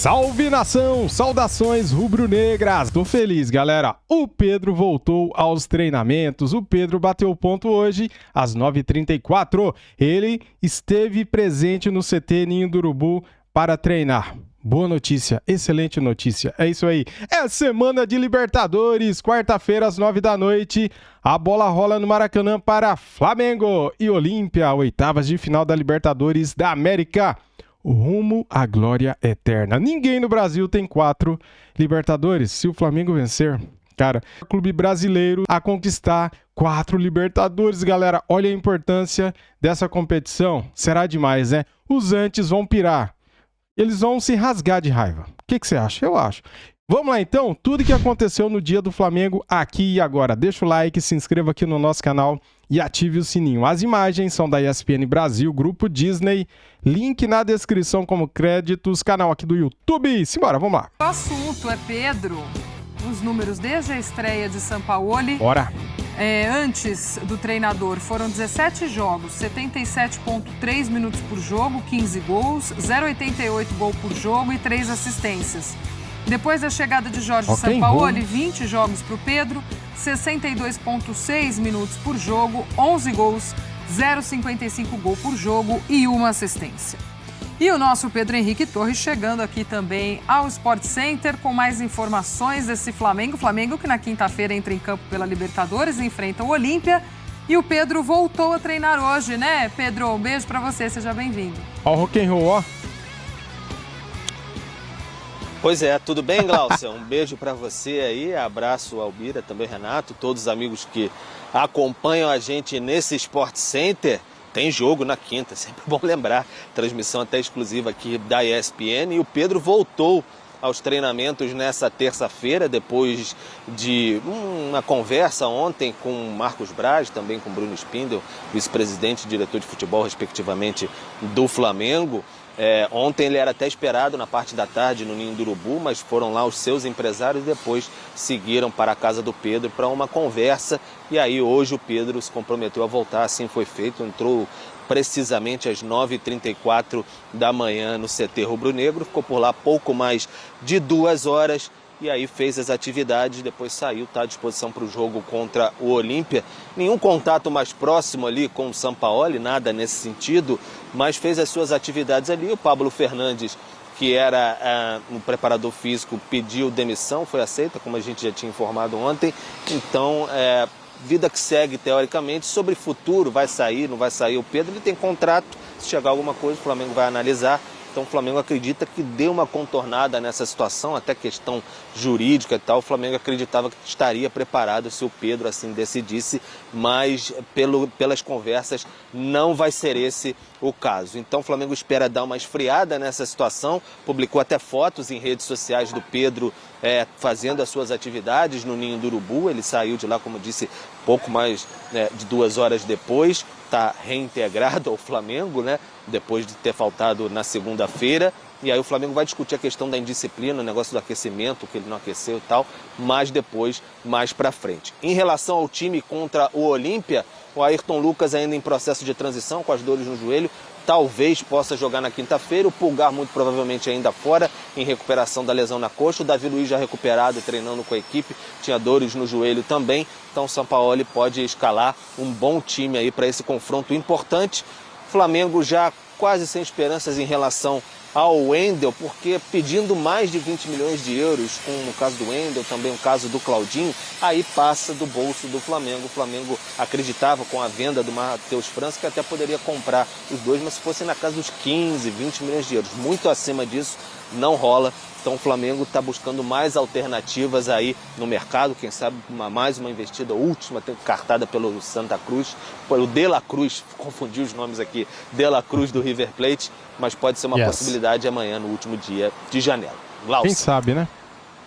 Salve nação, saudações rubro-negras. Tô feliz, galera. O Pedro voltou aos treinamentos. O Pedro bateu o ponto hoje às 9h34. Ele esteve presente no CT Ninho do Urubu para treinar. Boa notícia, excelente notícia. É isso aí. É semana de Libertadores, quarta-feira às 9h. A bola rola no Maracanã para Flamengo e Olímpia, oitavas de final da Libertadores da América. Rumo à glória eterna. Ninguém no Brasil tem 4 Libertadores. Se o Flamengo vencer, cara, o clube brasileiro a conquistar 4 Libertadores, galera. Olha a importância dessa competição. Será demais, né? Os antes vão pirar. Eles vão se rasgar de raiva. O que você acha? Eu acho. Vamos lá então, tudo que aconteceu no dia do Flamengo aqui e agora. Deixa o like, se inscreva aqui no nosso canal e ative o sininho. As imagens são da ESPN Brasil, Grupo Disney, link na descrição como créditos, canal aqui do YouTube. Simbora, vamos lá. O assunto é Pedro, os números desde a estreia de Sampaoli. Bora. Antes do treinador, foram 17 jogos, 77,3 minutos por jogo, 15 gols, 0,88 gol por jogo e 3 assistências. Depois da chegada de Jorge Sampaoli, 20 jogos para o Pedro, 62,6 minutos por jogo, 11 gols, 0,55 gol por jogo e 1 assistência. E o nosso Pedro Henrique Torres chegando aqui também ao Sport Center com mais informações desse Flamengo. Flamengo que na quinta-feira entra em campo pela Libertadores, enfrenta o Olímpia. E o Pedro voltou a treinar hoje, né, Pedro? Um beijo para você, seja bem-vindo. Ó o rock'n'roll, ó. Pois é, tudo bem, Glaucia? Um beijo para você aí, abraço ao Bira, também Renato, todos os amigos que acompanham a gente nesse Sport Center. Tem jogo na quinta, sempre bom lembrar, transmissão até exclusiva aqui da ESPN. E o Pedro voltou aos treinamentos nessa terça-feira, depois de uma conversa ontem com Marcos Braz, também com Bruno Spindel, vice-presidente e diretor de futebol, respectivamente, do Flamengo. Ontem ele era até esperado na parte da tarde no Ninho do Urubu, mas foram lá os seus empresários e depois seguiram para a casa do Pedro para uma conversa. E aí hoje o Pedro se comprometeu a voltar, assim foi feito, entrou precisamente às 9h34 da manhã no CT Rubro-Negro, ficou por lá pouco mais de 2 horas. E aí fez as atividades, depois saiu, está à disposição para o jogo contra o Olímpia. Nenhum contato mais próximo ali com o Sampaoli, nada nesse sentido, mas fez as suas atividades ali. O Pablo Fernandes, que era um preparador físico, pediu demissão, foi aceita, como a gente já tinha informado ontem. Então, vida que segue teoricamente. Sobre futuro, vai sair, não vai sair o Pedro, ele tem contrato, se chegar alguma coisa o Flamengo vai analisar. Então o Flamengo acredita que deu uma contornada nessa situação, até questão jurídica e tal. O Flamengo acreditava que estaria preparado se o Pedro assim decidisse, mas pelas conversas não vai ser esse o caso. Então o Flamengo espera dar uma esfriada nessa situação, publicou até fotos em redes sociais do Pedro fazendo as suas atividades no Ninho do Urubu. Ele saiu de lá, como disse, pouco mais de 2 horas depois, está reintegrado ao Flamengo, né? Depois de ter faltado na segunda-feira. E aí o Flamengo vai discutir a questão da indisciplina, o negócio do aquecimento, que ele não aqueceu e tal, mas depois, mais pra frente. Em relação ao time contra o Olímpia, o Ayrton Lucas ainda em processo de transição, com as dores no joelho, talvez possa jogar na quinta-feira. O Pulgar muito provavelmente ainda fora, em recuperação da lesão na coxa. O Davi Luiz já recuperado e treinando com a equipe, tinha dores no joelho também. Então o Sampaoli pode escalar um bom time aí para esse confronto importante. Flamengo já quase sem esperanças em relação ao Wendel, porque pedindo mais de 20 milhões de euros, como no caso do Wendel, também o caso do Claudinho, aí passa do bolso do Flamengo. O Flamengo acreditava com a venda do Matheus França que até poderia comprar os dois, mas se fosse na casa dos 15, 20 milhões de euros, muito acima disso, não rola. Então o Flamengo está buscando mais alternativas aí no mercado, quem sabe mais uma investida última, cartada pelo Santa Cruz, pelo De La Cruz, confundi os nomes aqui, De La Cruz do River Plate, mas pode ser uma possibilidade amanhã no último dia de janela. Glaucia. Quem sabe, né?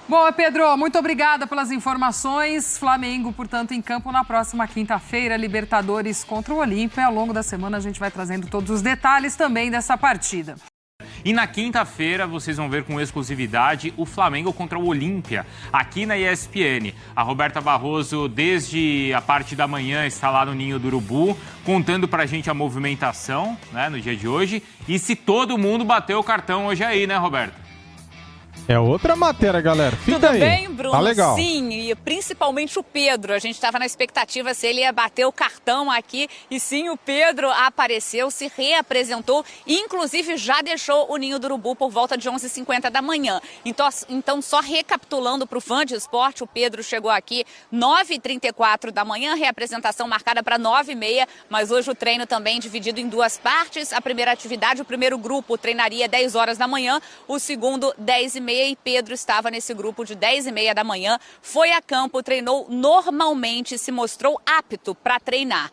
Bom, Pedro, muito obrigada pelas informações. Flamengo, portanto, em campo na próxima quinta-feira, Libertadores contra o Olímpia. Ao longo da semana a gente vai trazendo todos os detalhes também dessa partida. E na quinta-feira vocês vão ver com exclusividade o Flamengo contra o Olímpia, aqui na ESPN. A Roberta Barroso, desde a parte da manhã, está lá no Ninho do Urubu, contando pra gente a movimentação, né, no dia de hoje. E se todo mundo bateu o cartão hoje aí, né, Roberta? É outra matéria, galera. Fica Tudo aí. bem, Bruno? Tá legal. Sim, e principalmente o Pedro. A gente estava na expectativa se ele ia bater o cartão aqui. E sim, o Pedro apareceu, se reapresentou e inclusive já deixou o Ninho do Urubu por volta de 11h50 da manhã. Então só recapitulando para o fã de esporte, o Pedro chegou aqui 9h34 da manhã, reapresentação marcada para 9h30, mas hoje o treino também dividido em duas partes. A primeira atividade, o primeiro grupo treinaria 10 horas da manhã, o segundo 10h30, e Pedro estava nesse grupo de 10h30 da manhã, foi a campo, treinou normalmente, se mostrou apto para treinar.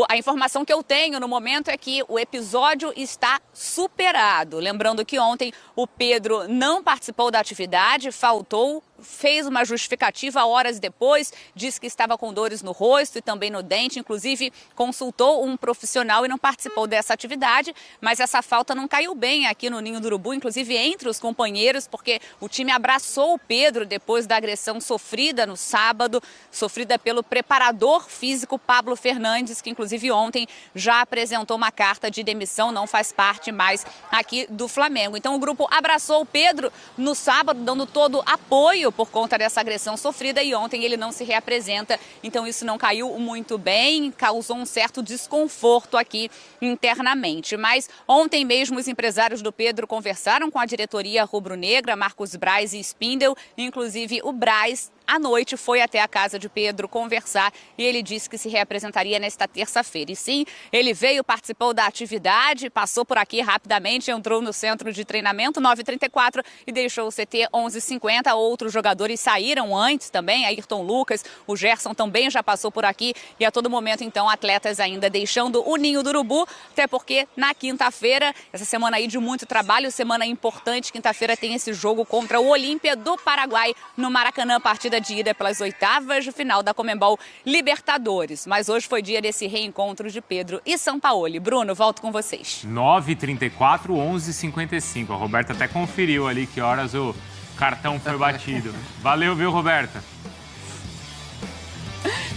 A informação que eu tenho no momento é que o episódio está superado. Lembrando que ontem o Pedro não participou da atividade, faltou, fez uma justificativa horas depois, disse que estava com dores no rosto e também no dente, inclusive consultou um profissional e não participou dessa atividade, mas essa falta não caiu bem aqui no Ninho do Urubu, inclusive entre os companheiros, porque o time abraçou o Pedro depois da agressão sofrida no sábado, sofrida pelo preparador físico Pablo Fernandes, que inclusive ontem já apresentou uma carta de demissão, não faz parte mais aqui do Flamengo. Então o grupo abraçou o Pedro no sábado, dando todo apoio por conta dessa agressão sofrida, e ontem ele não se reapresenta, então isso não caiu muito bem, causou um certo desconforto aqui internamente. Mas ontem mesmo os empresários do Pedro conversaram com a diretoria rubro-negra, Marcos Braz e Spindel, inclusive o Braz à noite foi até a casa de Pedro conversar e ele disse que se reapresentaria nesta terça-feira. E sim, ele veio, participou da atividade, passou por aqui rapidamente, entrou no centro de treinamento 9h34 e deixou o CT 11h50. Outros jogadores saíram antes também, Ayrton Lucas, o Gerson também já passou por aqui e a todo momento então atletas ainda deixando o Ninho do Urubu, até porque na quinta-feira, essa semana aí de muito trabalho, semana importante, quinta-feira tem esse jogo contra o Olímpia do Paraguai no Maracanã, partida de ida pelas oitavas de final da Conmebol Libertadores. Mas hoje foi dia desse reencontro de Pedro e Sampaoli. Bruno, volto com vocês. 9h34, 11h55. A Roberta até conferiu ali que horas o cartão foi batido. Valeu, viu, Roberta?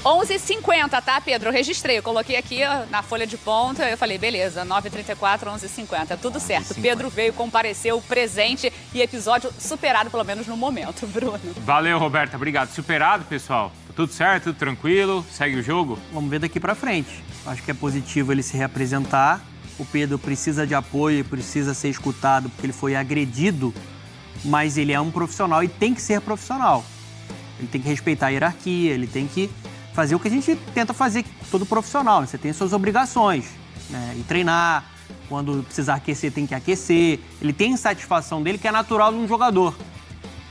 11h50, tá, Pedro? Eu registrei, eu coloquei aqui na folha de ponta, eu falei, beleza, 9h34, 11h50, tudo certo. Pedro veio, compareceu, presente e episódio superado, pelo menos no momento, Bruno. Valeu, Roberta, obrigado. Superado, pessoal? Tudo certo, tudo tranquilo? Segue o jogo? Vamos ver daqui pra frente. Acho que é positivo ele se reapresentar. O Pedro precisa de apoio, precisa ser escutado, porque ele foi agredido, mas ele é um profissional e tem que ser profissional. Ele tem que respeitar a hierarquia, ele tem que fazer o que a gente tenta fazer com todo profissional, né? Você tem suas obrigações, né? E treinar, quando precisar aquecer, tem que aquecer. Ele tem insatisfação dele, que é natural de um jogador.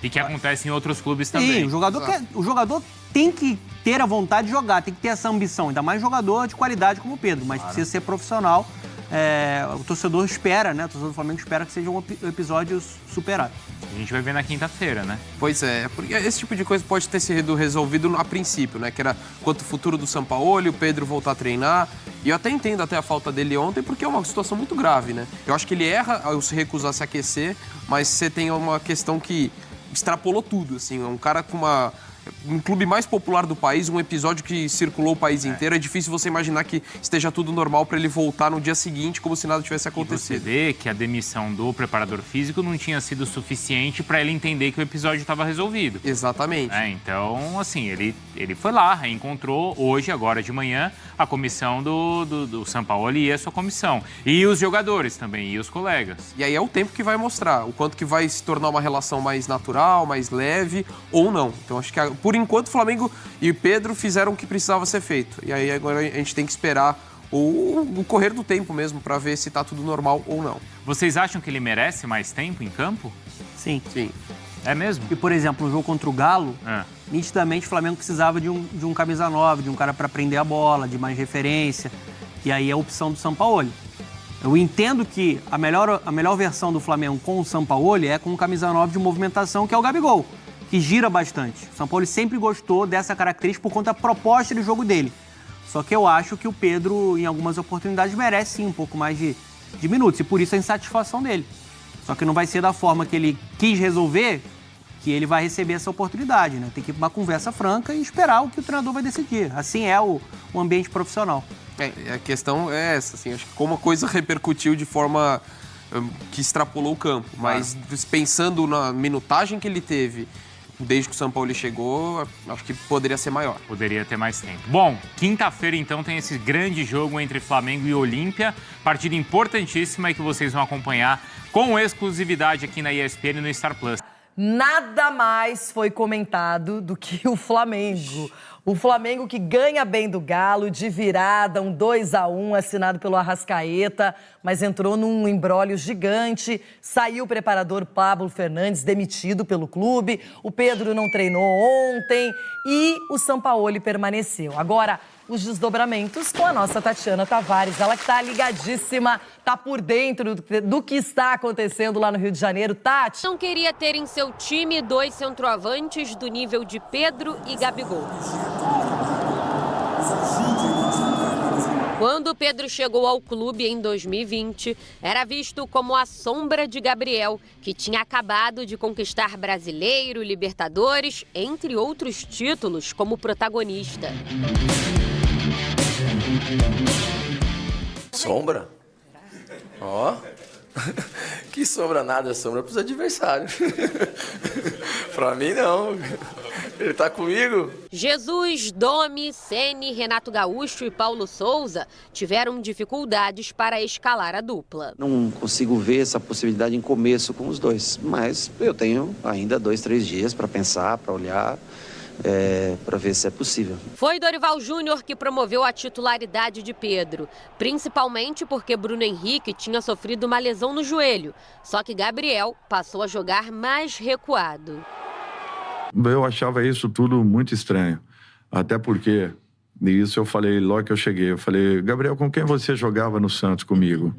E que acontece em outros clubes também. Sim, o jogador tem que ter a vontade de jogar, tem que ter essa ambição, ainda mais jogador de qualidade como o Pedro, mas precisa ser profissional. O torcedor espera, né? O torcedor do Flamengo espera que seja um episódio superado. A gente vai ver na quinta-feira, né? Pois é, porque esse tipo de coisa pode ter sido resolvido a princípio, né? Que era quanto o futuro do Sampaoli, o Pedro voltar a treinar. E eu até entendo até a falta dele ontem, porque é uma situação muito grave, né? Eu acho que ele erra ao se recusar a se aquecer, mas você tem uma questão que extrapolou tudo, assim. Um cara com um clube mais popular do país, um episódio que circulou o país inteiro, é difícil você imaginar que esteja tudo normal para ele voltar no dia seguinte como se nada tivesse acontecido. E você vê que a demissão do preparador físico não tinha sido suficiente para ele entender que o episódio estava resolvido. Exatamente. Então, assim, ele foi lá, reencontrou hoje, agora de manhã, a comissão do Sampaoli e a sua comissão. E os jogadores também, e os colegas. E aí é o tempo que vai mostrar o quanto que vai se tornar uma relação mais natural, mais leve ou não. Então, acho que por enquanto, o Flamengo e o Pedro fizeram o que precisava ser feito. E aí agora a gente tem que esperar o correr do tempo mesmo para ver se tá tudo normal ou não. Vocês acham que ele merece mais tempo em campo? Sim. Sim. É mesmo? E, por exemplo, no jogo contra o Galo, nitidamente o Flamengo precisava de um camisa 9, de um cara para prender a bola, de mais referência. E aí é a opção do Sampaoli. Eu entendo que a melhor versão do Flamengo com o Sampaoli é com o camisa 9 de movimentação, que é o Gabigol, que gira bastante. O Sampaoli sempre gostou dessa característica por conta da proposta de jogo dele. Só que eu acho que o Pedro, em algumas oportunidades, merece sim um pouco mais de minutos. E por isso a insatisfação dele. Só que não vai ser da forma que ele quis resolver que ele vai receber essa oportunidade, né? Tem que ir para uma conversa franca e esperar o que o treinador vai decidir. Assim é o ambiente profissional. A questão é essa, assim, acho que como a coisa repercutiu de forma que extrapolou o campo. Mas pensando na minutagem que ele teve desde que o São Paulo chegou, acho que poderia ser maior. Poderia ter mais tempo. Bom, quinta-feira, então, tem esse grande jogo entre Flamengo e Olímpia. Partida importantíssima e que vocês vão acompanhar com exclusividade aqui na ESPN e no Star Plus. Nada mais foi comentado do que o Flamengo. O Flamengo que ganha bem do Galo, de virada, um 2-1 assinado pelo Arrascaeta, mas entrou num imbróglio gigante. Saiu o preparador Pablo Fernandes, demitido pelo clube. O Pedro não treinou ontem e o Sampaoli permaneceu. Agora, os desdobramentos com a nossa Tatiana Tavares. Ela que está ligadíssima, está por dentro do que está acontecendo lá no Rio de Janeiro. Tati? Não queria ter em seu time 2 centroavantes do nível de Pedro e Gabigol. Quando Pedro chegou ao clube em 2020, era visto como a sombra de Gabriel, que tinha acabado de conquistar Brasileiro, Libertadores, entre outros títulos, como protagonista. Sombra? Ó, que sombra nada, sombra pros adversários. Pra mim, não. Ele tá comigo. Jesus, Domi, Ceni, Renato Gaúcho e Paulo Souza tiveram dificuldades para escalar a dupla. Não consigo ver essa possibilidade em começo com os dois, mas eu tenho ainda 2, 3 dias para pensar, para olhar, para ver se é possível. Foi Dorival Júnior que promoveu a titularidade de Pedro, principalmente porque Bruno Henrique tinha sofrido uma lesão no joelho, só que Gabriel passou a jogar mais recuado. Eu achava isso tudo muito estranho, até porque, isso eu falei logo que eu cheguei, eu falei, Gabriel, com quem você jogava no Santos comigo?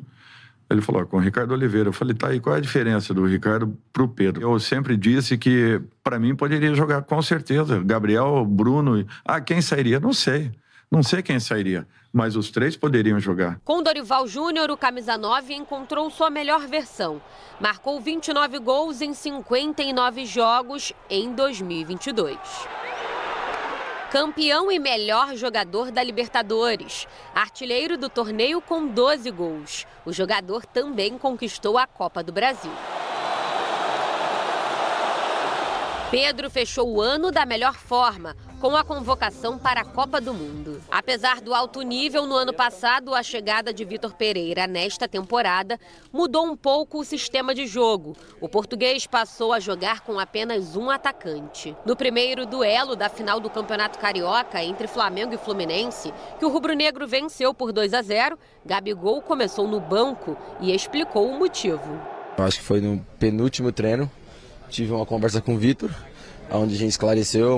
Ele falou, com o Ricardo Oliveira. Eu falei, tá, e qual é a diferença do Ricardo pro Pedro? Eu sempre disse que, para mim, poderia jogar com certeza, Gabriel, Bruno, quem sairia? Não sei quem sairia, mas os 3 poderiam jogar. Com Dorival Júnior, o camisa 9 encontrou sua melhor versão. Marcou 29 gols em 59 jogos em 2022. Campeão e melhor jogador da Libertadores. Artilheiro do torneio com 12 gols. O jogador também conquistou a Copa do Brasil. Pedro fechou o ano da melhor forma, com a convocação para a Copa do Mundo. Apesar do alto nível no ano passado, a chegada de Vitor Pereira nesta temporada mudou um pouco o sistema de jogo. O português passou a jogar com apenas um atacante. No primeiro duelo da final do Campeonato Carioca entre Flamengo e Fluminense, que o rubro-negro venceu por 2-0, Gabigol começou no banco e explicou o motivo. Acho que foi no penúltimo treino. Tive uma conversa com o Vitor, onde a gente esclareceu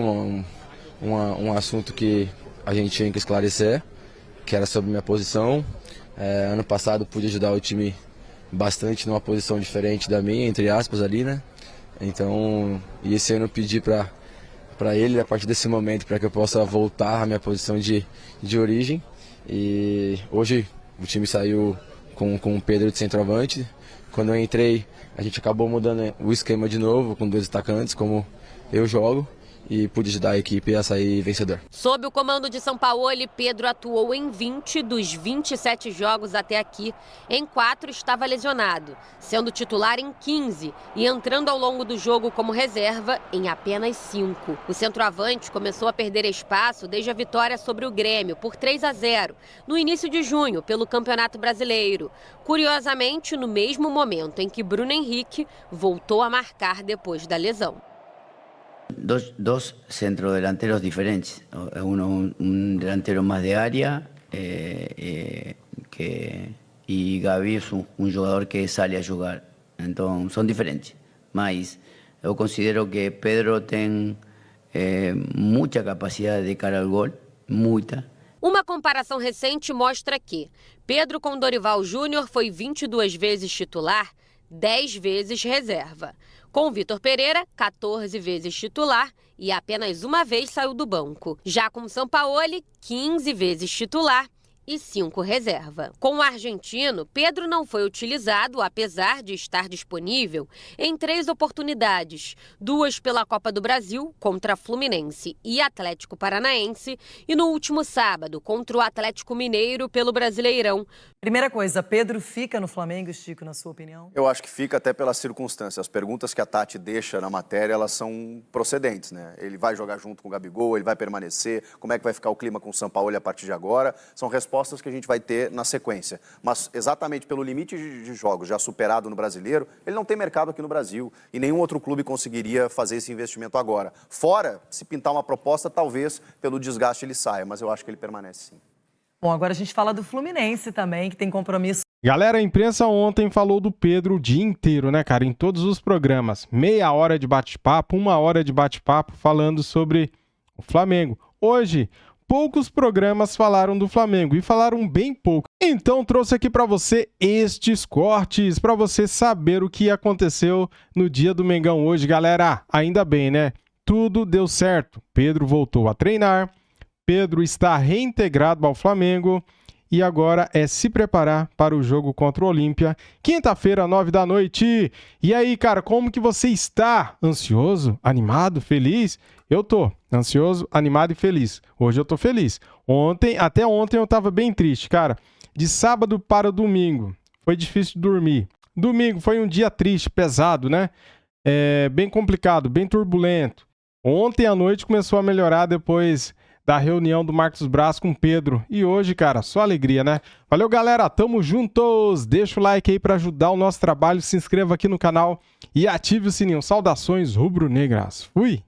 um assunto que a gente tinha que esclarecer, que era sobre minha posição. Ano passado pude ajudar o time bastante numa posição diferente da minha, entre aspas, ali, né? Então, e esse ano eu pedi para ele, a partir desse momento, para que eu possa voltar à minha posição de origem. E hoje o time saiu com o Pedro de centroavante. Quando eu entrei, a gente acabou mudando o esquema de novo, com 2 atacantes, como eu jogo, e pude ajudar a equipe a sair vencedor. Sob o comando de Sampaoli, Pedro atuou em 20 dos 27 jogos até aqui. Em 4 estava lesionado, sendo titular em 15 e entrando ao longo do jogo como reserva em apenas 5. O centroavante começou a perder espaço desde a vitória sobre o Grêmio por 3-0, no início de junho, pelo Campeonato Brasileiro. Curiosamente, no mesmo momento em que Bruno Henrique voltou a marcar depois da lesão. Dos centrodelanteros diferentes. Uno un delantero más de área y Gaby es un jugador que sale a jugar. Entonces son diferentes. Mas yo considero que Pedro tem mucha capacidad de cara al gol, muita. Uma comparação recente mostra que Pedro com Dorival Júnior foi 22 vezes titular, 10 vezes reserva. Com Vitor Pereira, 14 vezes titular e apenas uma vez saiu do banco. Já com Sampaoli, 15 vezes titular e 5 reserva. Com o argentino, Pedro não foi utilizado, apesar de estar disponível, em 3 oportunidades, 2 pela Copa do Brasil, contra Fluminense e Atlético Paranaense, e no último sábado, contra o Atlético Mineiro pelo Brasileirão. Primeira coisa, Pedro fica no Flamengo, Chico, na sua opinião? Eu acho que fica até pelas circunstâncias. As perguntas que a Tati deixa na matéria, elas são procedentes, né? Ele vai jogar junto com o Gabigol, ele vai permanecer, como é que vai ficar o clima com o Sampaoli a partir de agora? São respostas que a gente vai ter na sequência. Mas exatamente pelo limite de jogos já superado no Brasileiro, ele não tem mercado aqui no Brasil e nenhum outro clube conseguiria fazer esse investimento agora. Fora, se pintar uma proposta, talvez pelo desgaste ele saia, mas eu acho que ele permanece sim. Bom, agora a gente fala do Fluminense também, que tem compromisso. Galera, a imprensa ontem falou do Pedro o dia inteiro, né, cara? Em todos os programas. Meia hora de bate-papo, 1 hora de bate-papo falando sobre o Flamengo. Hoje, poucos programas falaram do Flamengo e falaram bem pouco. Então trouxe aqui para você estes cortes, para você saber o que aconteceu no dia do Mengão hoje, galera. Ainda bem, né? Tudo deu certo. Pedro voltou a treinar, Pedro está reintegrado ao Flamengo e agora é se preparar para o jogo contra o Olímpia, quinta-feira, 9 da noite. E aí, cara, como que você está? Ansioso? Animado? Feliz? Eu tô ansioso, animado e feliz. Hoje eu tô feliz. Até ontem eu tava bem triste, cara. De sábado para domingo, foi difícil dormir. Domingo foi um dia triste, pesado, né? Bem complicado, bem turbulento. Ontem à noite começou a melhorar depois da reunião do Marcos Braz com o Pedro. E hoje, cara, só alegria, né? Valeu, galera. Tamo juntos. Deixa o like aí pra ajudar o nosso trabalho. Se inscreva aqui no canal e ative o sininho. Saudações rubro-negras. Fui!